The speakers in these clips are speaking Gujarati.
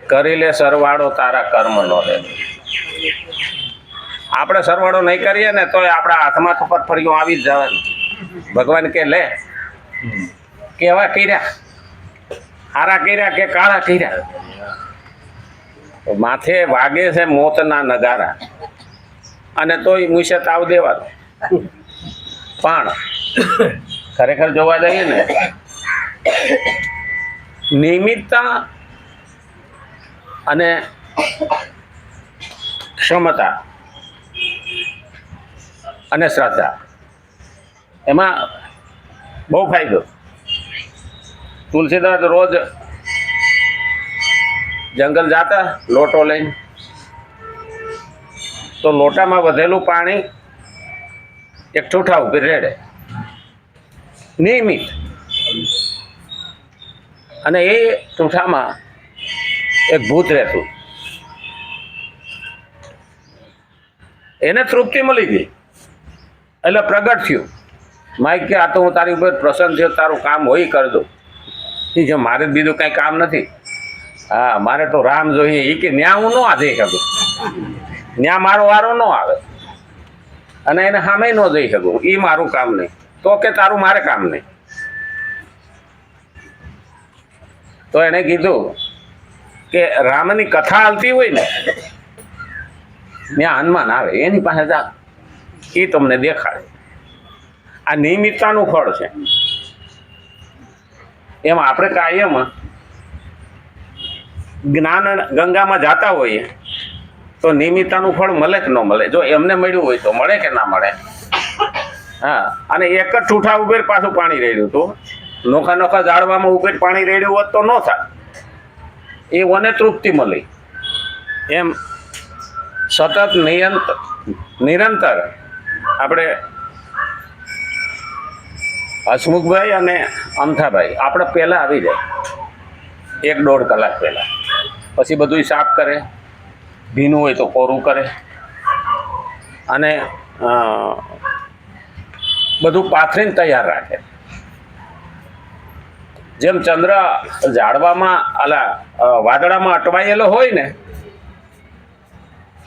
કરી લે સરવાળો તારા કર્મનો રે. આપણે સરવાળો નહીં કરીએ ને તો આપણા હાથમાં ઉપર ફર્યું આવી જ જવાનું. ભગવાન કે લે કેવા કર્યા, હારા કર્યા કે કાળા કર્યા, માથે વાગે છે મોતના નગારા અને તોય મૂસે તાવ દેવાનો. પણ ખરેખર જોવા જઈએ ને નિમિત્તા અને ક્ષમતા અને શ્રદ્ધા એમાં બહુ ફાયદો. તુલસીદાસ રોજ જંગલ જાતા લોટો લઈને, તો લોટામાં વધેલું પાણી એક ઠૂઠા ઉપર રેડે નિયમિત, અને એ ઠૂઠામાં એક ભૂત રહેતું. એને તૃપ્તિ મળી ગઈ એટલે પ્રગટ થયું. માઇક કે આ તો હું તારી ઉપર પ્રસન્ન થયો, તારું કામ હોય કરી દઉં. એ જો મારે બીજું કાંઈ કામ નથી, હા મારે તો રામ જોઈએ. એ કે ન્યા હું ન જઈ શકું, ન્યા મારો વારો ન આવે અને એને સામે ન જઈ શકું, એ મારું કામ નહીં. તો કે તારું મારે કામ નહીં. તો એણે કીધું કે રામની કથા હાલતી હોય ને ત્યાં હનુમાન આવે, એની પાસે જા, એ તમને દેખાડે. આ નિમિત્તાનું ફળ છે. એમ આપણે કાયમ જ્ઞાન ગંગામાં જાતા હોઈએ તો નિમિત્તાનું ફળ મળે કે ન મળે. જો એમને મળ્યું હોય તો મળે કે ના મળે. હા, અને એક જ ઠૂઠા ઉપર પાછું પાણી રેડ્યું હતું. નોખા નોખા ઝાડવામાં ઉપર પાણી રેડ્યું હોત તો ન થાય. એ ઓને તૃપ્તિ મળી. એમ સતત નિરંતર આપણે હસમુખભાઈ અને અમથાભાઈ આપણે પહેલાં આવી જાય 1-1.5 કલાક પહેલાં. પછી બધું સાફ કરે, ભીનું હોય તો કોરું કરે અને બધું પાથરીને તૈયાર રાખે. જેમ ચંદ્ર ઝાડવામાં વાદળામાં અટવાયેલો હોય ને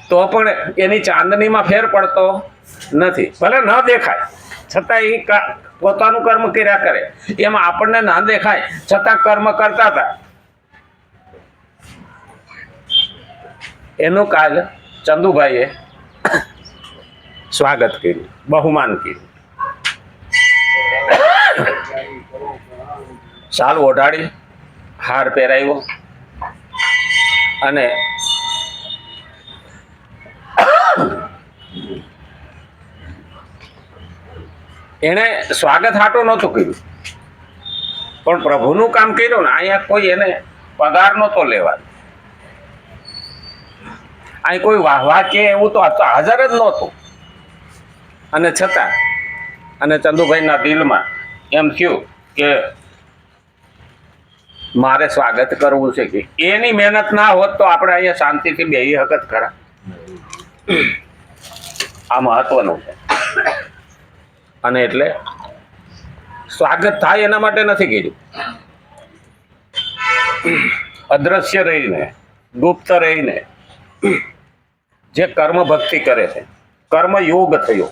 તો પણ એની ચાંદનીમાં ફેર પડતો નથી. ભલે ન દેખાય છતાં એ પોતાનું કર્મ કર્યા કરે. એમાં આપણને ના દેખાય છતાં કર્મ કરતા હતા. એનું કાલ ચંદુભાઈએ સ્વાગત કર્યું, બહુમાન કર્યું. શાલ ઓઢાડી, હાર પહેરાવ્યો અને એણે સ્વાગત હાટો નહોતું કર્યું, પણ પ્રભુનું કામ કર્યું ને. અહીંયા કોઈ એને પગાર નહોતો લેવાનો, અહીં કોઈ વાહવા કે એવું તો હાજર જ નહોતું. અને છતાં અને ચંદુભાઈના દિલમાં એમ થયું કે મારે સ્વાગત કરવું છે. કે એની મહેનત ના હોત તો આપણે અહીંયા શાંતિથી બેહી હકત ખરા. આ મહત્વનું છે. અને એટલે સ્વાગત થાય એના માટે નથી કીધું. અદ્રશ્ય રહીને, ગુપ્ત રહીને જે કર્મ ભક્તિ કરે છે, કર્મ યોગ થયો.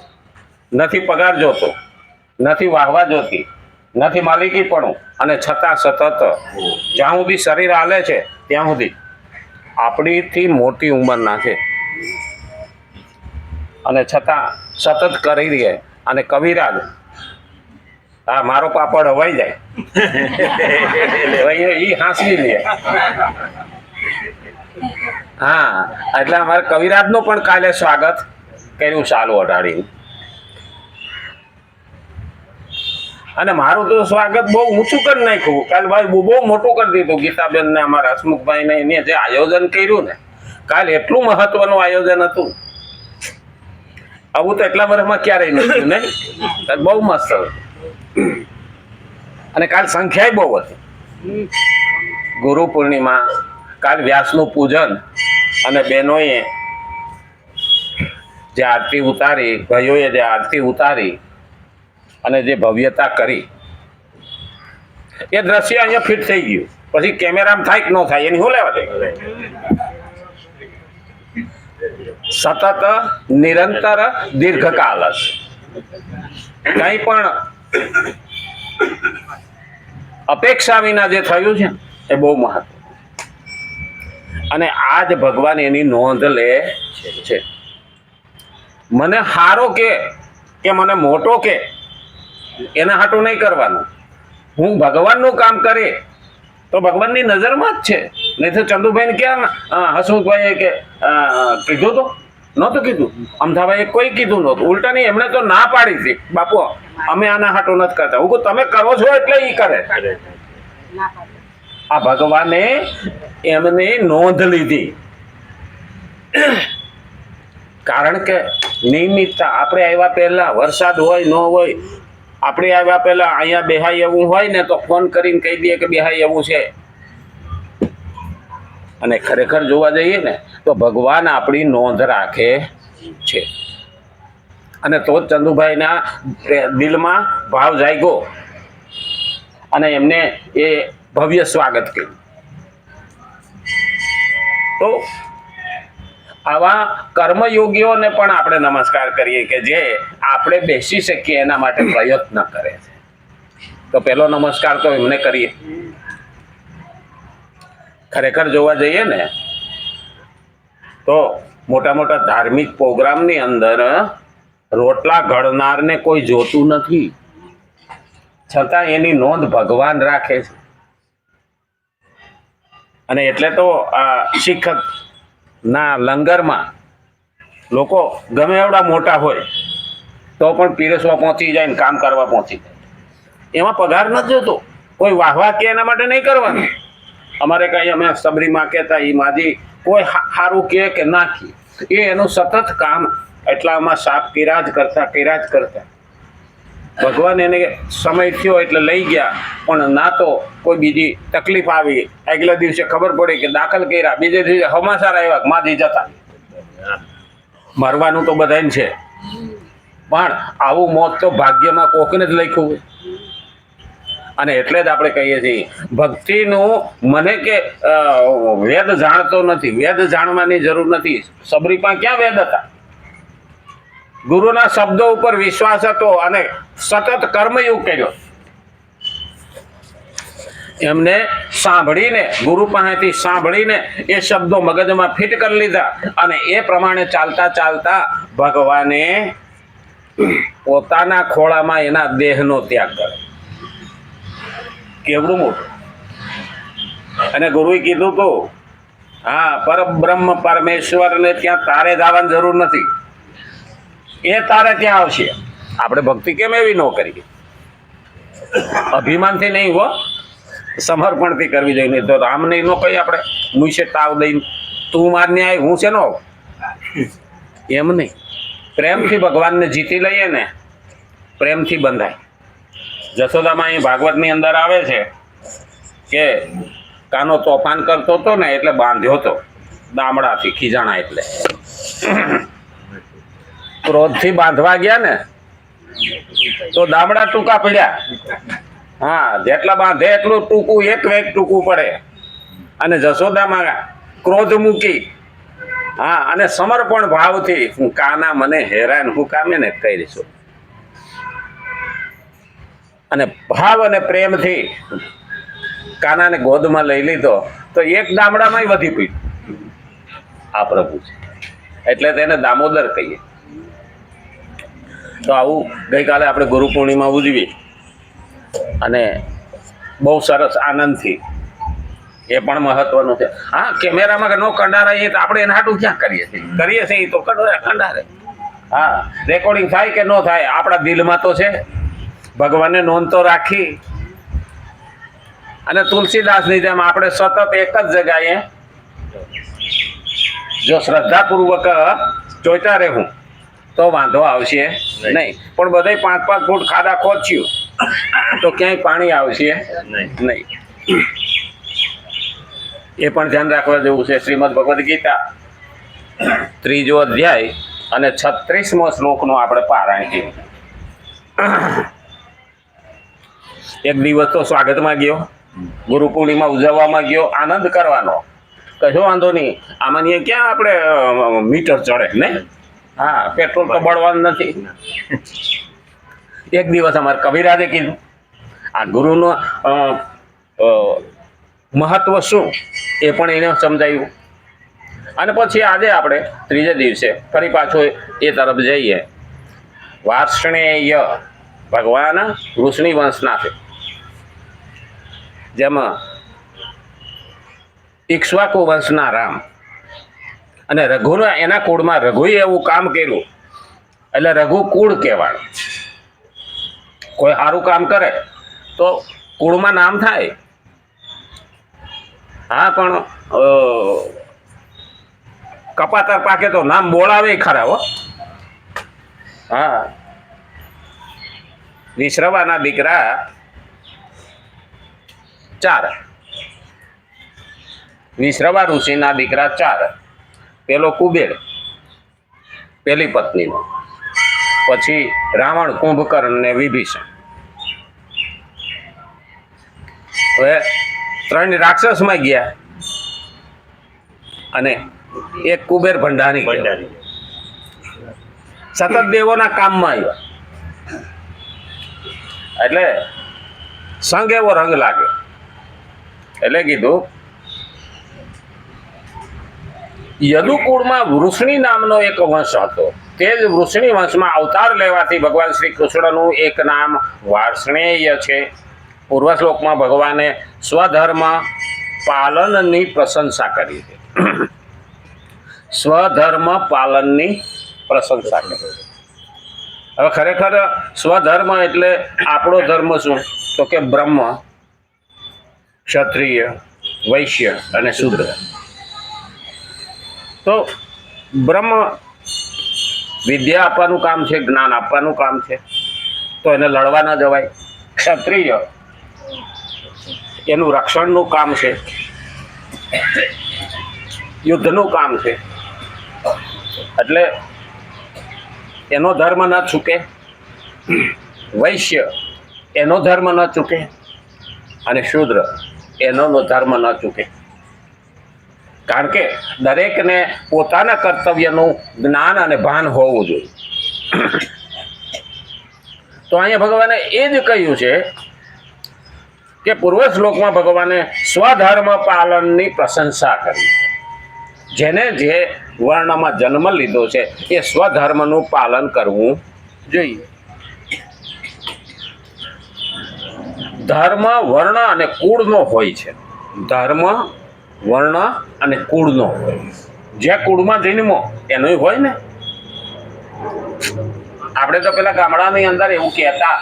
નથી પગાર જોતો, નથી વાહવા જોતી, નથી માલિકીપણું, અને છતાં સતત જ્યાં સુધી શરીર હાલે છે ત્યાં સુધી આપણીથી મોટી ઉંમરના છે અને છતાં સતત કરી રહે. અને કવિરાજ, હા મારો પાપડ હવાઈ જાય એ હાંસવી લે. હા, એટલે અમારે કવિરાજનું પણ કાલે સ્વાગત કર્યું શાલ ઓઢાડીને. અને મારું તો સ્વાગત બહુ ઊંચું કરી નાખ્યું. કાલે ભાઈ બહુ મોટું કરી દીધું. ગીતાબેન ને અમારા હસમુખભાઈ ને એને જે આયોજન કર્યું ને, કાલે એટલું મહત્વનું આયોજન હતું. આવું તો એટલા વર્ષમાં ક્યારેય નથી નહીં. બહુ મસ્ત હતું. અને કાલ સંખ્યા બહુ હતી. ગુરુ પૂર્ણિમા, કાલ વ્યાસનું પૂજન, અને બહેનોએ જે આરતી ઉતારી, ભાઈઓએ જે આરતી ઉતારી અને જે ભવ્યતા કરી, એ દ્રશ્ય અહીંયા ફિટ થઈ ગયું. પછી કેમેરામાં થાય કે ન થાય એની શું લેવા દે. સતત નિરંતર દીર્ઘકાલ કંઈ પણ અપેક્ષા વિના જે થયું છે એ બહુ મહત્વ. અને આજ ભગવાન એની નોંધ લે છે. મને હારો કે મને મોટો કે એના હાટું નહીં કરવાનું. હું ભગવાનનું કામ કરે તો ભગવાનની નજરમાં જ છે. નહીં તો ચંદુભાઈને ક્યાં હસમુખભાઈએ કે કીધું તો નહોતું કીધું, અમથાભાઈએ કોઈ કીધું નહોતું. ઉલટા નહીં, એમણે તો ના પાડી હતી, બાપુ અમે આના હાટું નથી કરતા. હું કહું તમે કરો છો એટલે એ કરે. આ ભગવાને એમની નોંધ લીધી. કારણ કે નિયમિતતા, આપણે આવ્યા પહેલા વરસાદ હોય ન હોય, આપણે આવ્યા પહેલા અહીંયા બેહાય એવું હોય ને તો ફોન કરીને કહી દઈએ કે બેહાય એવું છે. અને ખરેખર જોવા જઈએ ને તો ભગવાન આપણી નોંધ રાખે છે. અને તો જ ચંદુભાઈના દિલમાં ભાવ જાગ્યો અને એમને એ ભવ્ય સ્વાગત કર્યું. તો આવા કર્મયોગીઓને પણ આપણે નમસ્કાર કરીએ કે જે આપણે બેસી શકીએ એના માટે પ્રયત્ન કરે છે. તો પહેલો નમસ્કાર તો એમને કરીએ. ખરેખર જોવા જઈએ ને તો મોટા મોટા ધાર્મિક પ્રોગ્રામની અંદર રોટલા ઘડનારને કોઈ જોતું નથી, છતાં એની નોંધ ભગવાન રાખે છે. અને એટલે તો આ શિક્ષકના લંગરમાં લોકો ગમે એવડા મોટા હોય તો પણ પીરસવા પહોંચી જાય ને કામ કરવા પહોંચી જાય. એમાં પગાર નથી જોતો, કોઈ વાહવા કે એના માટે નહીં કરવાનું. અમારે કંઈ અમે સબરીમાં કહેતા એ માજી કોઈ સારું કે ના કે એ એનું સતત કામ એટલામાં સાપ કર્યા જ કરતા ભગવાન એને સમય થયો એટલે લઈ ગયા. પણ ના તો કોઈ બીજી તકલીફ આવી, આગલા દિવસે ખબર પડી કે દાખલ કર્યા, બીજે દિવસે સમાચાર આવ્યા માજી જતા. મરવાનું તો બધાને છે, પણ આવું મોત તો ભાગ્યમાં કોકને જ લખ્યું હોય. અને એટલે જ આપણે કહીએ છીએ ભક્તિનું મને કે વેદ જાણતો નથી, વેદ જાણવાની જરૂર નથી. સબરીમાં ક્યાં વેદ હતા? ગુરુના શબ્દો ઉપર વિશ્વાસ હતો અને સતત કર્મયોગ કર્યો. એમને સાંભળીને, ગુરુ પાસેથી સાંભળીને એ શબ્દો મગજમાં ફિટ કરી લીધા અને એ પ્રમાણે ચાલતા ચાલતા ભગવાને પોતાના ખોળામાં એના દેહનો ત્યાગ કર્યો. કેવડું મોટું! અને ગુરુએ કીધું તો હા, પરબ્રહ્મ પરમેશ્વરને ત્યાં તારે જવાની જરૂર નથી, એ તારે ત્યાં આવશે. આપણે ભક્તિ કેમ એવી ન કરીએ? અભિમાનથી નહીં હો, સમર્પણથી કરવી જોઈએ. નહીં તો રામને ન કહી આપણે મુશે તાવ દઈને તું માર ન્યાય હું છે નો, એમ નહીં. પ્રેમથી ભગવાનને જીતી લઈએ ને, પ્રેમથી બંધાય. જશોદામાં અહીં ભાગવતની અંદર આવે છે કે કાનો તોફાન કરતો હતો ને એટલે બાંધ્યો હતો દામડાથી, ખીજાણા એટલે. ક્રોધથી બાંધવા ગયા ને તો દામડા ટૂંકા પડ્યા. હા, જેટલા બાંધે એટલું ટૂંકું, એક વેગ ટૂંકું પડે. અને જશોદામાં ક્રોધ મૂકી, હા, અને સમર્પણ ભાવથી હું કાના મને હેરાન હું કામે ને કરીશું. અને ભાવ અને પ્રેમથી કાનાને ગોદમાં લઈ લીધો તો એક દામડામાં વધી પડ્યું. આ પ્રભુ છે એટલે તેને દામોદર કહીએ. તો આવું ગઈકાલે આપણે ગુરુ પૂર્ણિમા ઉજવી અને બહુ સરસ આનંદથી, એ પણ મહત્વનું છે. હા, કેમેરામાં ન કંડારાઈએ તો આપણે એના હાટું ક્યાં કરીએ છીએ તો કંડારે. હા, રેકોર્ડિંગ થાય કે ન થાય આપણા દિલમાં તો છે. ભગવાને નોંધ તો રાખી. અને તુલસીદાસની જેમ આપણે સતત એક જ જગ્યાએ જો શ્રદ્ધાપૂર્વક જોઈતા રહેવું તો વાંધો આવશે નહીં. પણ બધે 5-5 ફૂટ ખાડા ખોચ્યું તો ક્યાંય પાણી આવશે નહીં. એ પણ ધ્યાન રાખવા જેવું છે. શ્રીમદ ભગવદ્ ગીતા 3જો અધ્યાય અને 36મો શ્લોકનો આપણે પારાયણ કર્યું. એક દિવસ તો સ્વાગતમાં ગયો, ગુરુ પૂર્ણિમા ઉજવવામાં ગયો, આનંદ કરવાનો, કશો વાંધો નહીં. આમાં ક્યાં આપણે મીટર ચડે ને, હા, પેટ્રોલ તો બળવાનું નથી. એક દિવસ અમારે કવિરાજે કીધું આ ગુરુનું મહત્વ શું એ પણ એને સમજાયું. અને પછી આજે આપણે ત્રીજે દિવસે ફરી પાછો એ તરફ જઈએ. વાર્ષ્ણેય ભગવાન વૃષ્ણિ વંશના છે, જેમાં ઇક્ષ્વાકુ વંશના રામ અને રઘુના એના કુળમાં રઘુએ એવું કામ કર્યું એટલે રઘુકુળ કહેવાય. કોઈ સારું કામ કરે તો કુળમાં નામ થાય. હા, પણ કપાતર પાકે તો નામ બોલાવે ખરા હો. હા, વિશ્રવાના દીકરા 4, વિશ્રવા ઋષિના દીકરા 4. પેલો કુબેર, પેલી પત્નીનો, પછી રાવણ, કુંભકર્ણ ને વિભીષણ. હવે 3 રાક્ષસમાં ગયા અને એક કુબેર ભંડારી સતત દેવોના કામમાં આવ્યા એટલે સંગ એવો રંગ લાગ્યો. એટલે કીધું યદુકુળમાં વૃષ્ણિ નામનો એક વંશ હતો. તે જ વૃષ્ણિ વંશમાં અવતાર લેવાથી ભગવાન શ્રી કૃષ્ણનું એક નામ વાર્ષ્ણેય છે. પૂર્વ શ્લોકમાં ભગવાને સ્વધર્મ પાલનની પ્રશંસા કરી છે. સ્વધર્મ પાલનની પ્રશંસા કરી. હવે ખરેખર સ્વધર્મ એટલે આપણો ધર્મ શું? તો કે બ્રહ્મ, ક્ષત્રિય, વૈશ્ય અને શૂદ્ર. તો બ્રહ્મ વિદ્યા આપવાનું કામ છે, જ્ઞાન આપવાનું કામ છે, તો એને લડવા ન જવાય. ક્ષત્રિય એનું રક્ષણનું કામ છે, યુદ્ધનું કામ છે, એટલે એનો ધર્મ ન ચૂકે. વૈશ્ય એનો ધર્મ ન ચૂકે અને શૂદ્ર એનો ધર્મ ન ચૂકે. કારણ કે દરેકને પોતાના કર્તવ્યનું જ્ઞાન અને ભાન હોવું જોઈએ. તો અહીંયા ભગવાને એ જ કહ્યું છે કે પૂર્વ શ્લોકમાં ભગવાને સ્વધર્મ પાલનની પ્રશંસા કરી છે. જેને જે વર્ણમાં જન્મ લીધો છે એ સ્વધર્મનું પાલન કરવું જોઈએ. ધર્મ વર્ણ અને કુળનો હોય છે. ધર્મ વર્ણ અને કુળનો હોય. જે કુળમાં જન્મો એનો હોય ને. આપણે તો પેલા ગામડાની અંદર એવું કહેતા,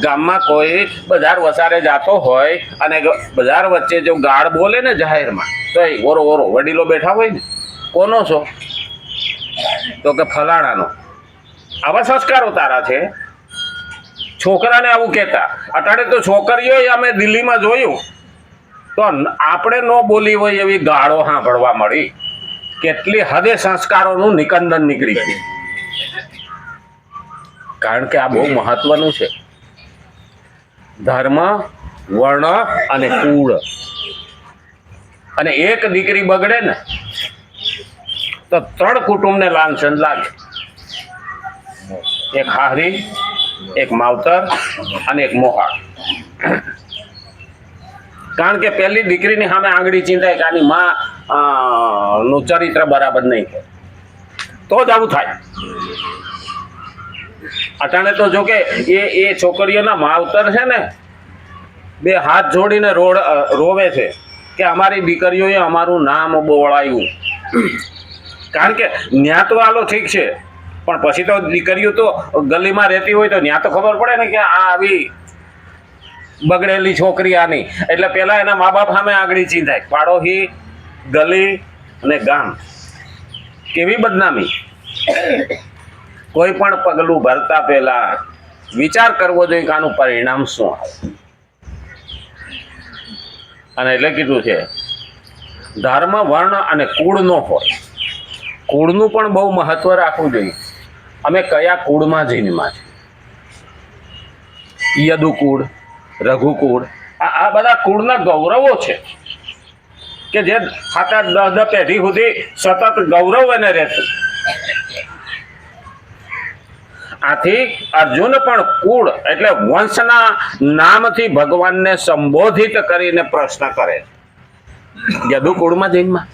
ગામમાં કોઈ બજાર વસારે જાતો હોય અને બજાર વચ્ચે જો ગાળ બોલે ને જાહેરમાં, તો એ ઓરો ઓરો વડીલો બેઠા હોય ને, કોનો છો? તો કે ફલાણાનો. આવા સંસ્કારો તારા છે. છોકરાને આવું કહેતા. અટાણે તો છોકરીઓ અમે દિલ્હીમાં જોયું તો આપણે ન બોલી હોય એવી ગાળો સાંભળવા મળી. કેટલી હદે સંસ્કારોનું નિકંદન નીકળી ગયું. કારણ કે આ બહુ મહત્વનું છે. ધર્મ, વર્ણ અને કુળ. અને એક દીકરી બગડે ને તો 3 કુટુંબને લાંછન લાગે. એક હાહરી, એક માવતર અને એક મોહાળ. કારણ કે પહેલી દીકરીની સામે આંગળી ચીંધાય કે આની માં નું ચરિત્ર બરાબર નહીં થાય તો જ આવું થાય. અટાણે તો જો કે એ છોકરીઓના માવતર છે ને 2 હાથ જોડીને રોવે છે કે અમારી દીકરીઓએ અમારું નામ બોળાયું. કારણ કે ન્યા તો આલો ઠીક છે, પણ પછી તો દીકરીઓ તો ગલીમાં રહેતી હોય તો ન્યા તો ખબર પડે ને કે આ આવી બગડેલી છોકરી આની. એટલે પેલા એના મા બાપ સામે આંગળી ચીંધાય. પાડોશી, ગલી અને ગામ. કેવી બદનામી. કોઈ પણ પગલું ભરતા પહેલા વિચાર કરવો જોઈએ કે આનું પરિણામ શું આવે. અને એટલે કીધું છે ધર્મ, વર્ણ અને કુળ નો હોય. કુળનું પણ બહુ મહત્વ રાખવું જોઈએ. અમે કયા કુળમાં જન્મ્યા છે. યદુકુળ, રઘુકુળ, આ બધા કુળના ગૌરવો છે કે જે 7-8-10 પેઢી સુધી સતત ગૌરવ એને રહેતું. આથી અર્જુન પણ કુળ એટલે વંશના નામથી ભગવાનને સંબોધિત કરીને પ્રશ્ન કરે. યદુકુળમાં જન્મ્યા.